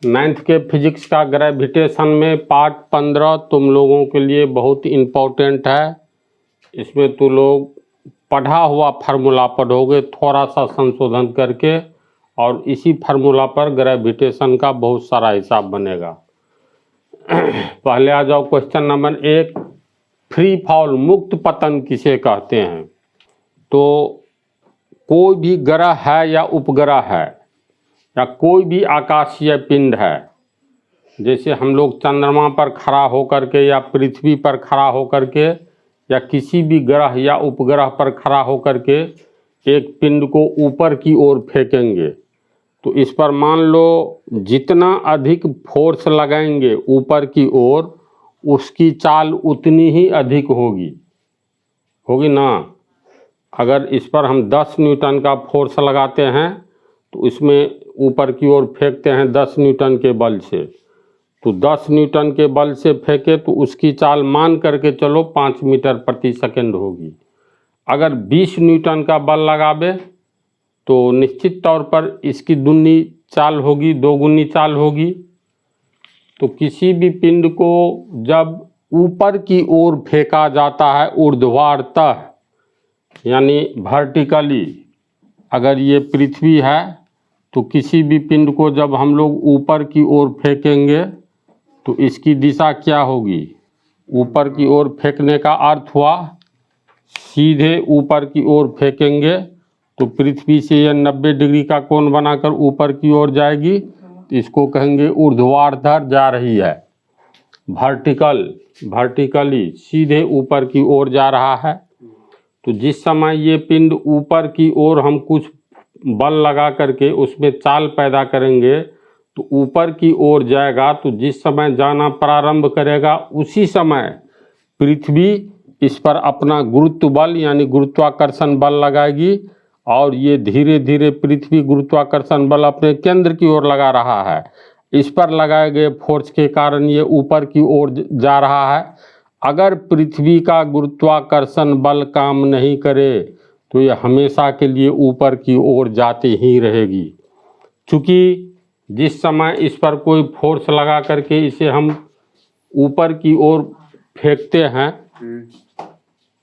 9th के physics का gravitation में पार्ट 15 तुम लोगों के लिए बहुत इम्पोर्टेंट है। इसमें तुम लोग पढ़ा हुआ फार्मूला पढ़ोगे थोड़ा सा संशोधन करके, और इसी फार्मूला पर ग्रेविटेशन का बहुत सारा हिसाब बनेगा। पहले आ जाओ क्वेश्चन नंबर 1, फ्री फॉल मुक्त पतन किसे कहते हैं? तो कोई भी ग्रह है या उपग्रह है या कोई भी आकाशीय पिंड है, जैसे हम लोग चंद्रमा पर खड़ा होकर के या पृथ्वी पर खड़ा होकर के या किसी भी ग्रह या उपग्रह पर खड़ा होकर के एक पिंड को ऊपर की ओर फेंकेंगे, तो इस पर मान लो जितना अधिक फोर्स लगाएंगे ऊपर की ओर, उसकी चाल उतनी ही अधिक होगी ना। अगर इस पर हम 10 न्यूटन का फोर्स लगाते हैं तो इसमें ऊपर की ओर फेंकते हैं 10 न्यूटन के बल से, तो 10 न्यूटन के बल से फेंके तो उसकी चाल मान करके चलो 5 मीटर प्रति सेकंड होगी। अगर 20 न्यूटन का बल लगावे तो निश्चित तौर पर इसकी दुगनी चाल होगी, दोगुनी चाल होगी। तो किसी भी पिंड को जब ऊपर की ओर फेंका जाता है ऊर्ध्वाधर यानी वर्टिकली, अगर ये पृथ्वी है तो किसी भी पिंड को जब हम लोग ऊपर की ओर फेंकेंगे तो इसकी दिशा क्या होगी? ऊपर की ओर फेंकने का अर्थ हुआ सीधे ऊपर की ओर फेंकेंगे तो पृथ्वी से यह 90 डिग्री का कोण बनाकर ऊपर की ओर जाएगी, तो इसको कहेंगे ऊर्ध्वाधर जा रही है, वर्टिकली सीधे ऊपर की ओर जा रहा है। तो जिस समय ये पिंड ऊपर की ओर हम कुछ बल लगा करके उसमें चाल पैदा करेंगे तो ऊपर की ओर जाएगा, तो जिस समय जाना प्रारंभ करेगा उसी समय पृथ्वी इस पर अपना गुरुत्व बल यानी गुरुत्वाकर्षण बल लगाएगी, और ये धीरे धीरे पृथ्वी गुरुत्वाकर्षण बल अपने केंद्र की ओर लगा रहा है। इस पर लगाए गए फोर्स के कारण ये ऊपर की ओर जा रहा है। अगर पृथ्वी का गुरुत्वाकर्षण बल काम नहीं करे तो ये हमेशा के लिए ऊपर की ओर जाती ही रहेगी। चूँकि जिस समय इस पर कोई फोर्स लगा करके इसे हम ऊपर की ओर फेंकते हैं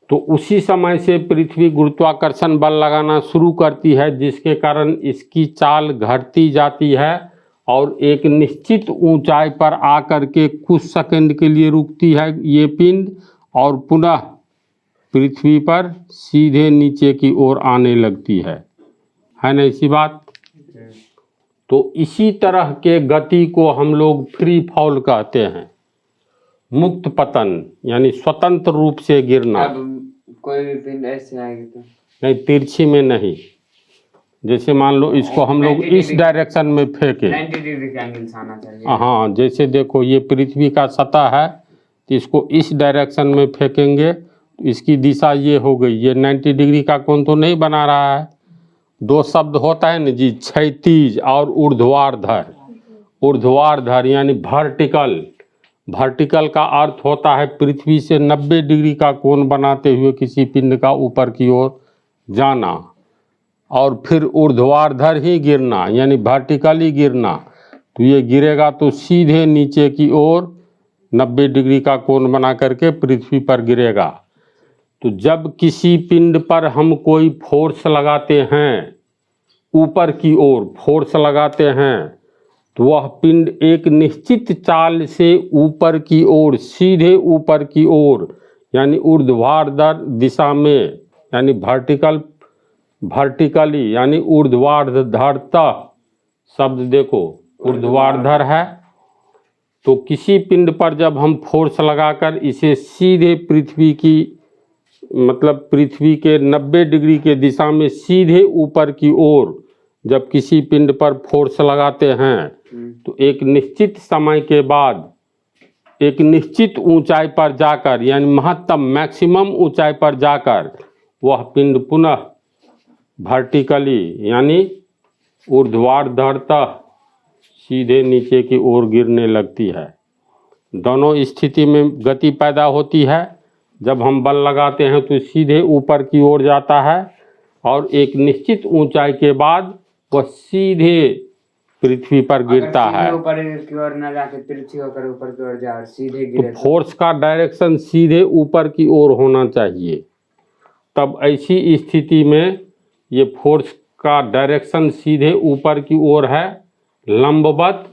तो उसी समय से पृथ्वी गुरुत्वाकर्षण बल लगाना शुरू करती है, जिसके कारण इसकी चाल घटती जाती है और एक निश्चित ऊंचाई पर आकर के कुछ सेकंड के लिए रुकती है ये पिंड, और पुनः पृथ्वी पर सीधे नीचे की ओर आने लगती है ना इसी बात। तो इसी तरह के गति को हम लोग फ्री फॉल कहते हैं, मुक्त पतन यानी स्वतंत्र रूप से गिरना। कोई भी पिंड ऐसे आएगी तो नहीं, तिरछी में नहीं। जैसे मान लो इसको हम लोग इस डायरेक्शन में फेंके 90 डिग्री का एंगल आना चाहिए। हाँ, जैसे देखो ये पृथ्वी का सतह है तो इसको इस डायरेक्शन में फेंकेंगे तो इसकी दिशा ये हो गई, ये 90 डिग्री का कोण तो नहीं बना रहा है। दो शब्द होता है ना जी, क्षैतिज और ऊर्ध्वाधर। ऊर्ध्वाधर यानी वर्टिकल का अर्थ होता है पृथ्वी से 90 डिग्री का कोण बनाते हुए किसी पिंड का ऊपर की ओर जाना, और फिर ऊर्ध्वाधर ही गिरना यानी वर्टिकली गिरना। तो ये गिरेगा तो सीधे नीचे की ओर 90 डिग्री का कोण बना करके पृथ्वी पर गिरेगा। तो जब किसी पिंड पर हम कोई फोर्स लगाते हैं, ऊपर की ओर फोर्स लगाते हैं, तो वह पिंड एक निश्चित चाल से ऊपर की ओर, सीधे ऊपर की ओर यानी ऊर्ध्वाधर दिशा में यानी वर्टिकली यानी ऊर्ध्वाधरता शब्द देखो ऊर्ध्वाधर है। तो किसी पिंड पर जब हम फोर्स लगाकर इसे सीधे पृथ्वी की मतलब पृथ्वी के 90 डिग्री के दिशा में सीधे ऊपर की ओर जब किसी पिंड पर फोर्स लगाते हैं तो एक निश्चित समय के बाद एक निश्चित ऊंचाई पर जाकर यानी महत्तम मैक्सिमम ऊंचाई पर जाकर वह पिंड पुनः वर्टिकली यानी ऊर्ध्वाधरता सीधे नीचे की ओर गिरने लगती है। दोनों स्थिति में गति पैदा होती है। जब हम बल लगाते हैं तो सीधे ऊपर की ओर जाता है और एक निश्चित ऊंचाई के बाद वह सीधे पृथ्वी पर गिरता अगर है। सीधे ऊपर की ओर ना जाके तिरछी होकर ऊपर की ओर जाए और सीधे तो गिरे फोर्स का डायरेक्शन सीधे ऊपर की ओर होना चाहिए। तब ऐसी स्थिति में ये फोर्स का डायरेक्शन सीधे ऊपर की ओर है, लंबवत,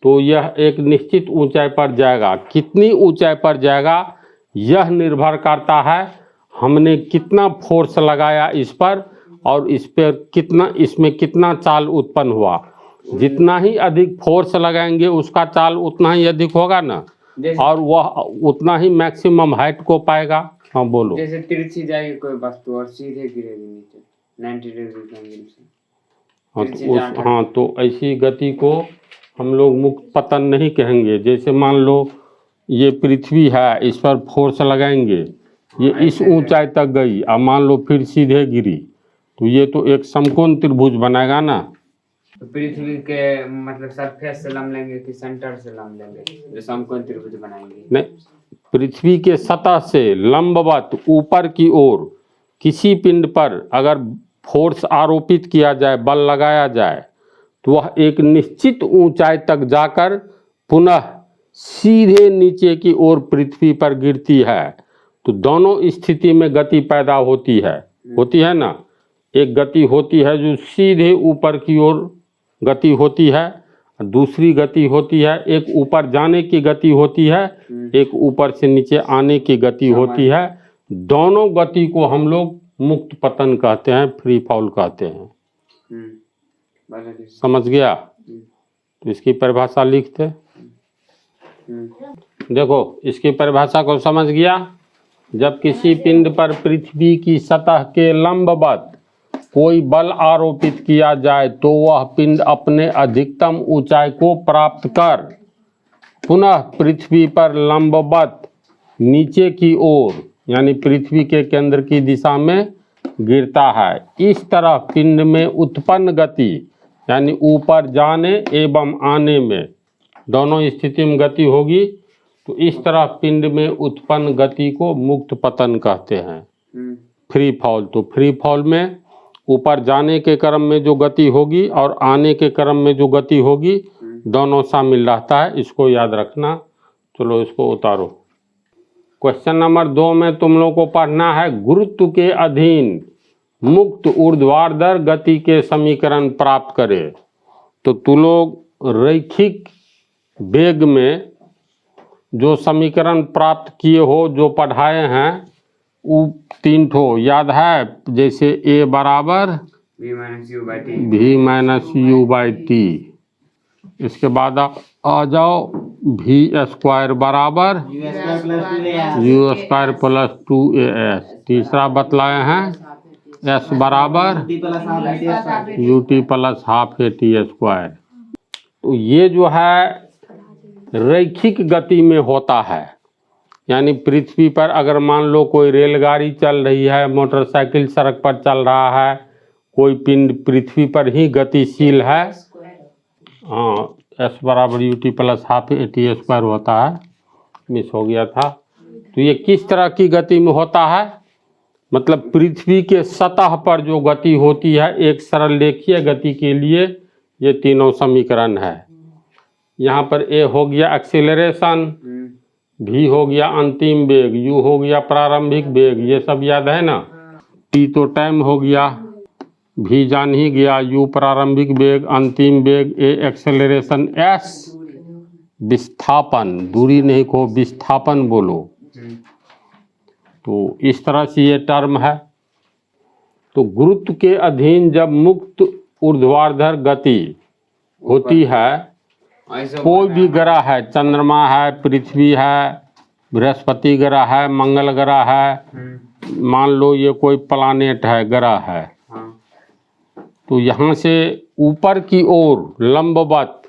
तो यह एक निश्चित ऊंचाई पर जाएगा। कितनी ऊंचाई पर जाएगा यह निर्भर करता है हमने कितना फोर्स लगाया इस पर, और इस पर कितना, इसमें कितना चाल उत्पन्न हुआ। जितना ही अधिक फोर्स लगाएंगे उसका चाल उतना ही अधिक होगा ना, जैसे और वह उतना ही मैक्सिमम हाइट को पाएगा। हाँ बोलो। जैसे तिरछी जाएगी कोई वस्तु और सीधे गिरेगी नीचे 90 डिग्री के एंगल से। हाँ तिरछी तो जाकर हाँ तो ऐसी गति को हम लोग मुक्त पतन नहीं कहेंगे। जैसे मान लो ये पृथ्वी है, इस पर फोर्स लगाएंगे, ये इस ऊंचाई तक गई, अब मान लो फिर सीधे गिरी, तो ये तो एक समकोण त्रिभुज बनाएगा ना। तो पृथ्वी के मतलब सरफेस से लम लेंगे कि सेंटर से लम लेंगे जो समकोण त्रिभुज बनाएंगे? नहीं, पृथ्वी के सतह से लंबवत ऊपर की ओर किसी पिंड पर अगर फोर्स आरोपित किया जाए, बल लगाया जाए, तो वह एक निश्चित ऊंचाई तक जाकर पुनः सीधे नीचे की ओर पृथ्वी पर गिरती है। तो दोनों स्थिति में गति पैदा होती है ना। एक गति होती है जो सीधे ऊपर की ओर गति होती है, दूसरी गति होती है एक ऊपर जाने की गति होती है, एक ऊपर से नीचे आने की गति होती है। दोनों गति को हम लोग मुक्त पतन कहते हैं, फ्री फॉल कहते हैं। समझ गया? तो इसकी परिभाषा लिखते। देखो इसकी परिभाषा को समझ गया। जब किसी पिंड पर पृथ्वी की सतह के लंबवत कोई बल आरोपित किया जाए तो वह पिंड अपने अधिकतम ऊंचाई को प्राप्त कर पुनः पृथ्वी पर लंबवत नीचे की ओर यानी पृथ्वी के केंद्र की दिशा में गिरता है। इस तरह पिंड में उत्पन्न गति यानी ऊपर जाने एवं आने में दोनों स्थिति में गति होगी, तो इस तरह पिंड में उत्पन्न गति को मुक्त पतन कहते हैं, फ्री फॉल। तो फ्री फॉल में ऊपर जाने के क्रम में जो गति होगी और आने के क्रम में जो गति होगी दोनों शामिल रहता है, इसको याद रखना। चलो इसको उतारो। क्वेश्चन नंबर 2 में तुम लोग को पढ़ना है गुरुत्व के अधीन मुक्त ऊर्ध्वाधर गति के समीकरण प्राप्त करें। तो तुम लोग रैखिक वेग में जो समीकरण प्राप्त किए हो, जो पढ़ाए हैं, वो 3 ठो याद है। जैसे A बराबर V minus you by T. इसके बाद आ जाओ V स्क्वायर बराबर U स्क्वायर प्लस 2AS। तीसरा बतलाए हैं S बराबर UT plus half AT square. तो ये जो है रैखिक गति में होता है, यानी पृथ्वी पर अगर मान लो कोई रेलगाड़ी चल रही है, मोटरसाइकिल सड़क पर चल रहा है, कोई पिंड पृथ्वी पर ही गतिशील है, हाँ एस बराबर UT plus half eighty square होता है, मिस हो गया था। तो ये किस तरह की गति में होता है? मतलब पृथ्वी के सतह पर जो गति होती है एक सरल रेखीय गति के लिए ये तीनों समीकरण है। यहाँ पर ए हो गया एक्सीलरेशन, भी हो गया अंतिम वेग, यू हो गया प्रारंभिक वेग, ये सब याद है ना। टी तो टाइम हो गया, भी जान ही गया, यू प्रारंभिक वेग, अंतिम वेग, ए एक्सेलरेशन, एस विस्थापन, दूरी नहीं को विस्थापन बोलो। तो इस तरह से ये टर्म है। तो गुरुत्व के अधीन जब मुक्त ऊर्ध्वाधर गति होती है, कोई भी ग्रह है, चंद्रमा है, पृथ्वी है, बृहस्पति ग्रह है, मंगल ग्रह है, मान लो ये कोई प्लानेट है, ग्रह है, तो यहाँ से ऊपर की ओर लंबवत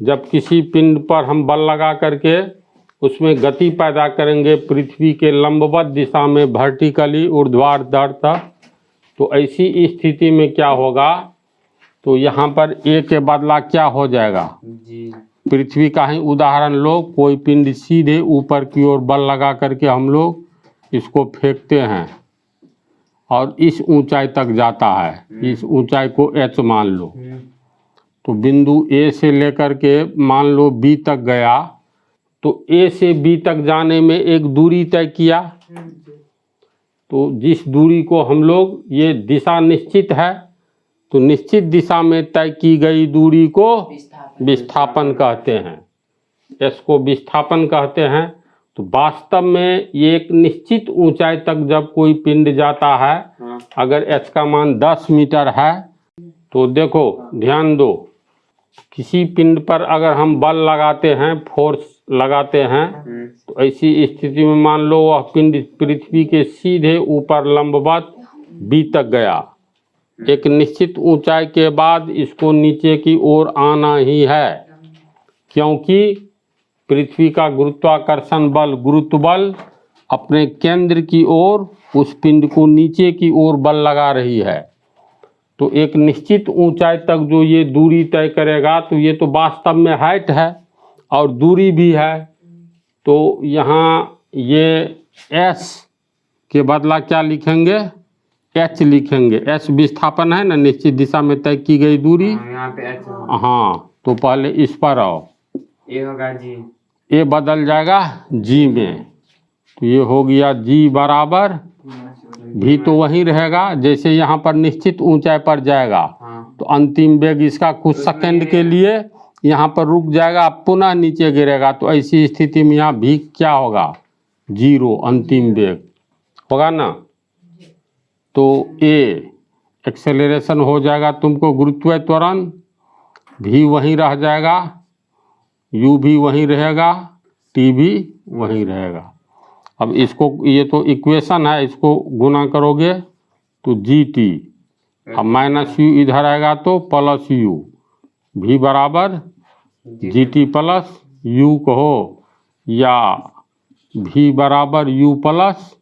जब किसी पिंड पर हम बल लगा करके उसमें गति पैदा करेंगे पृथ्वी के लंबवत दिशा में वर्टिकली ऊर्ध्वाधर तक, तो ऐसी स्थिति में क्या होगा? तो यहाँ पर ए के बदला क्या हो जाएगा जी? पृथ्वी का ही उदाहरण लो, कोई पिंड सीधे ऊपर की ओर बल लगा करके हम लोग इसको फेंकते हैं और इस ऊंचाई तक जाता है, इस ऊंचाई को h मान लो, तो बिंदु ए से लेकर के मान लो बी तक गया, तो ए से बी तक जाने में एक दूरी तय किया। तो जिस दूरी को हम लोग, ये दिशा निश्चित है, तो निश्चित दिशा में तय की गई दूरी को विस्थापन कहते हैं। एस को विस्थापन कहते हैं। तो वास्तव में ये एक निश्चित ऊंचाई तक जब कोई पिंड जाता है, अगर एच का मान 10 मीटर है, तो देखो ध्यान दो, किसी पिंड पर अगर हम बल लगाते हैं, फोर्स लगाते हैं, तो ऐसी स्थिति में मान लो वह पिंड पृथ्वी के सीधे ऊपर लंबवत बी तक गया। एक निश्चित ऊंचाई के बाद इसको नीचे की ओर आना ही है, क्योंकि पृथ्वी का गुरुत्वाकर्षण बल, गुरुत्व बल अपने केंद्र की ओर उस पिंड को नीचे की ओर बल लगा रही है। तो एक निश्चित ऊंचाई तक जो ये दूरी तय करेगा, तो ये तो वास्तव में हाइट है और दूरी भी है। तो यहाँ ये एस के बदला क्या लिखेंगे, एच लिखेंगे। एच विस्थापन है ना, निश्चित दिशा में तय की गई दूरी। यहाँ पे एच होगा। हाँ, तो पहले इस पर आओ, ये होगा जी, ए बदल जाएगा जी में, तो ये हो गया जी बराबर भी, तो वहीं रहेगा। जैसे यहाँ पर निश्चित ऊंचाई पर जाएगा, तो अंतिम वेग इसका कुछ सेकंड के लिए यहाँ पर रुक जाएगा, पुनः नीचे गिरेगा। तो ऐसी स्थिति में यहाँ भी क्या होगा, 0 अंतिम वेग होगा ना। तो ए एक्सेलरेशन हो जाएगा तुमको गुरुत्वीय त्वरण, भी वहीं रह जाएगा, यू भी वहीं रहेगा, टी भी वहीं रहेगा। अब इसको, ये तो इक्वेशन है, इसको गुना करोगे तो जी टी, अब माइनस यू इधर आएगा तो प्लस यू, भी बराबर जी टी प्लस यू कहो, या भी बराबर यू प्लस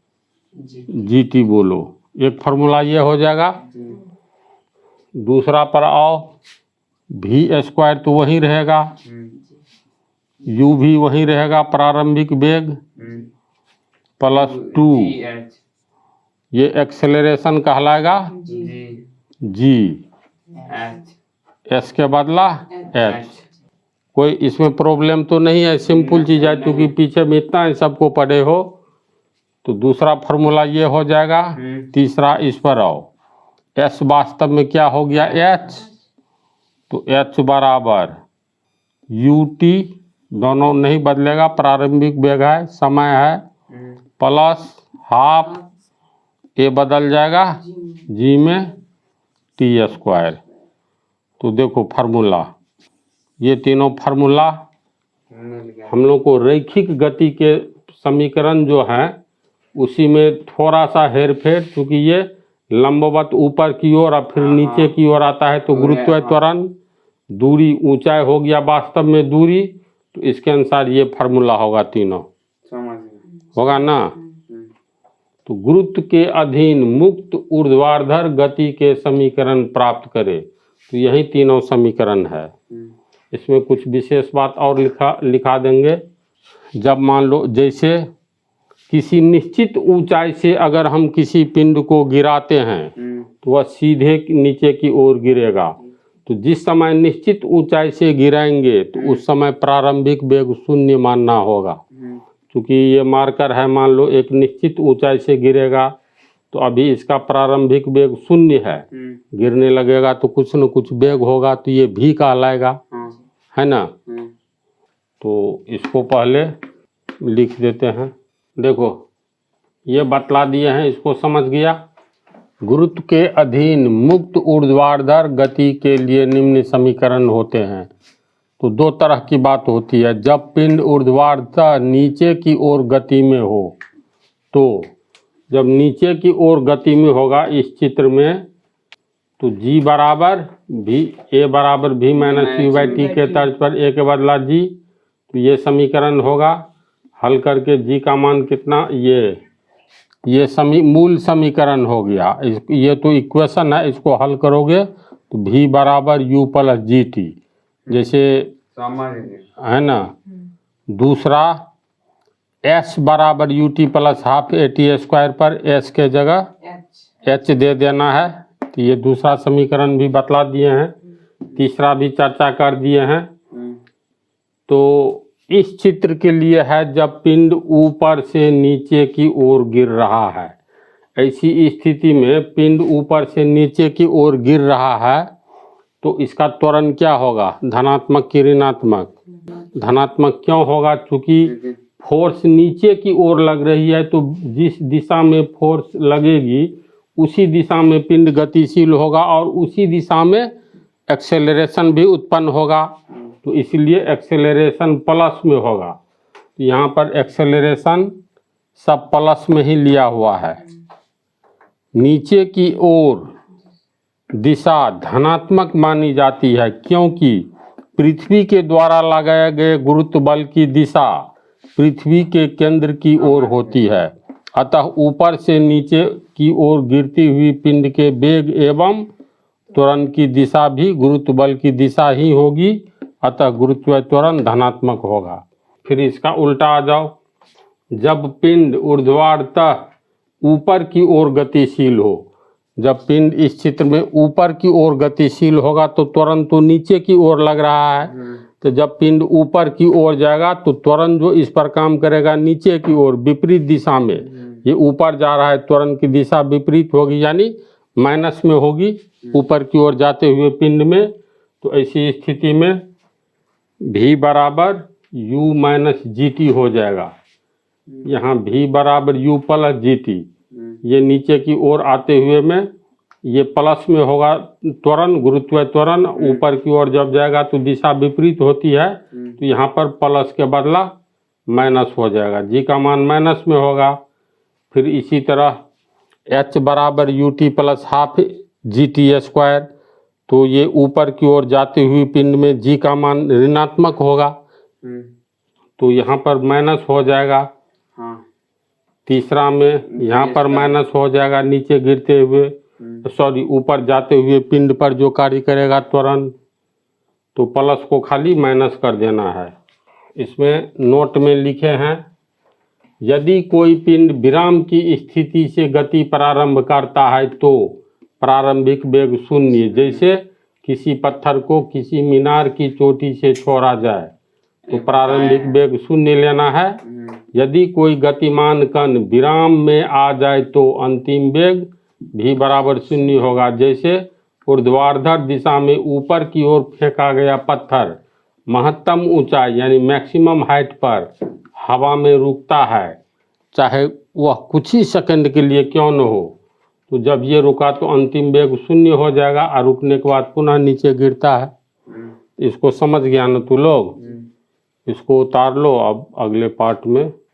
जी टी बोलो। एक फार्मूला ये हो जाएगा। दूसरा पर आओ, भी स्क्वायर तो वहीं रहेगा, यू भी वहीं रहेगा, प्रारंभिक वेग प्लस 2, ये एक्सेलरेशन कहलाएगा जी, एस के बदला एच। कोई इसमें प्रॉब्लम तो नहीं है, सिंपल चीज़ है, क्योंकि पीछे में इतना है सबको पढ़े हो। तो दूसरा फार्मूला ये हो जाएगा। तीसरा इस पर आओ, एस वास्तव में क्या हो गया, एच, तो एच बराबर यू टी, दोनों नहीं बदलेगा, प्रारंभिक वेग है, समय है, प्लस हाफ, ए बदल जाएगा जी में, टी स्क्वायर। तो देखो फार्मूला, ये तीनों फार्मूला हम लोग को रैखिक गति के समीकरण जो है उसी में थोड़ा सा हेरफेर, क्योंकि ये लंबवत ऊपर की ओर और फिर नीचे की ओर आता है। तो गुरुत्वीय त्वरण, दूरी, ऊंचाई हो गया वास्तव में दूरी, तो इसके अनुसार ये फार्मूला होगा, तीनों होगा ना। तो गुरुत्व के अधीन मुक्त ऊर्ध्वाधर गति के समीकरण प्राप्त करें, तो यही तीनों समीकरण है। इसमें कुछ विशेष बात और लिखा देंगे। जब मान लो जैसे किसी निश्चित ऊंचाई से अगर हम किसी पिंड को गिराते हैं, तो वह सीधे नीचे की ओर गिरेगा। तो जिस समय निश्चित ऊंचाई से गिराएंगे, तो उस समय प्रारंभिक वेग 0 मानना होगा, क्योंकि ये मार्कर है। मान लो एक निश्चित ऊंचाई से गिरेगा, तो अभी इसका प्रारंभिक वेग 0 है, गिरने लगेगा तो कुछ न कुछ वेग होगा, तो ये भी कहलाएगा, है ना। तो इसको पहले लिख देते हैं। देखो ये बतला दिए हैं, इसको समझ गया। गुरुत्व के अधीन मुक्त ऊर्ध्वाधर गति के लिए निम्न समीकरण होते हैं। तो दो तरह की बात होती है। जब पिंड ऊर्ध्वाधर नीचे की ओर गति में हो, तो जब नीचे की ओर गति में होगा इस चित्र में, तो जी बराबर भी, ए बराबर भी माइनस यू बाई टी के तर्ज पर ए के बदला जी, तो ये समीकरण होगा। हल करके जी का मान कितना, ये मूल समीकरण हो गया। ये तो इक्वेशन है, इसको हल करोगे तो भी बराबर यू प्लस जी टी, जैसे है ना। दूसरा एस बराबर U T plus half A T square पर एस के जगह एच दे देना है। तो ये दूसरा समीकरण भी बतला दिए हैं। तीसरा भी चर्चा कर दिए हैं। हम्म, तो इस चित्र के लिए है जब पिंड ऊपर से नीचे की ओर गिर रहा है। ऐसी स्थिति में पिंड ऊपर से नीचे की ओर गिर रहा है तो इसका त्वरण क्या होगा, धनात्मक कि ऋणात्मक? धनात्मक क्यों होगा? चूंकि ठीक है। फोर्स नीचे की ओर लग रही है तो जिस दिशा में फोर्स लगेगी उसी दिशा में पिंड गतिशील होगा और उसी दिशा में एक्सेलरेशन भी उत्पन्न होगा। तो इसलिए एक्सेलरेशन प्लस में होगा। तो यहाँ पर एक्सेलरेशन सब प्लस में ही लिया हुआ है। नीचे की ओर दिशा धनात्मक मानी जाती है क्योंकि पृथ्वी के द्वारा लगाए गए गुरुत्व बल की दिशा पृथ्वी के केंद्र की ओर होती है। अतः ऊपर से नीचे की ओर गिरती हुई पिंड के वेग एवं त्वरण की दिशा भी गुरुत्व बल की दिशा ही होगी। अतः गुरुत्व त्वरण धनात्मक होगा। फिर इसका उल्टा आ जाओ। जब पिंड ऊर्ध्वाधर ऊपर की ओर गतिशील हो, जब पिंड इस चित्र में ऊपर की ओर गतिशील होगा तो त्वरण तो नीचे की ओर लग रहा है। तो जब पिंड ऊपर की ओर जाएगा तो त्वरण जो इस पर काम करेगा नीचे की ओर विपरीत दिशा में। ये ऊपर जा रहा है, त्वरण की दिशा विपरीत होगी यानी माइनस में होगी ऊपर की ओर जाते हुए पिंड में। तो ऐसी स्थिति में v बराबर u माइनस जी टी हो जाएगा। यहाँ v बराबर u प्लस जी टी, ये नीचे की ओर आते हुए में ये प्लस में होगा त्वरण, गुरुत्व त्वरण। ऊपर की ओर जब जाएगा तो दिशा विपरीत होती है तो यहाँ पर प्लस के बदला माइनस हो जाएगा, जी का मान माइनस में होगा। फिर इसी तरह h बराबर U T plus half G T square, तो ये ऊपर की ओर जाती हुई पिंड में g का मान ऋणात्मक होगा तो यहाँ पर माइनस हो जाएगा। हाँ, तीसरा में यहाँ पर माइनस हो जाएगा नीचे गिरते हुए, सॉरी ऊपर जाते हुए पिंड पर जो कार्य करेगा त्वरण, तो प्लस को खाली माइनस कर देना है। इसमें नोट में लिखे हैं यदि कोई पिंड विराम की स्थिति से गति प्रारंभ करता है तो प्रारंभिक वेग शून्य, जैसे किसी पत्थर को किसी मीनार की चोटी से छोड़ा जाए तो प्रारंभिक वेग शून्य लेना है। यदि कोई गतिमान कण विराम में आ जाए तो अंतिम वेग v बराबर शून्य होगा। जैसे ऊर्ध्वाधर दिशा में ऊपर की ओर फेंका गया पत्थर महत्तम ऊंचाई यानी मैक्सिमम हाइट पर हवा में रुकता है, चाहे वह कुछ ही सेकंड के लिए क्यों न हो, तो जब ये रुका तो अंतिम वेग शून्य हो जाएगा और रुकने के बाद पुनः नीचे गिरता है। इसको समझ गया ना तू लोग? इसको उतार लो अब अगले पार्ट में।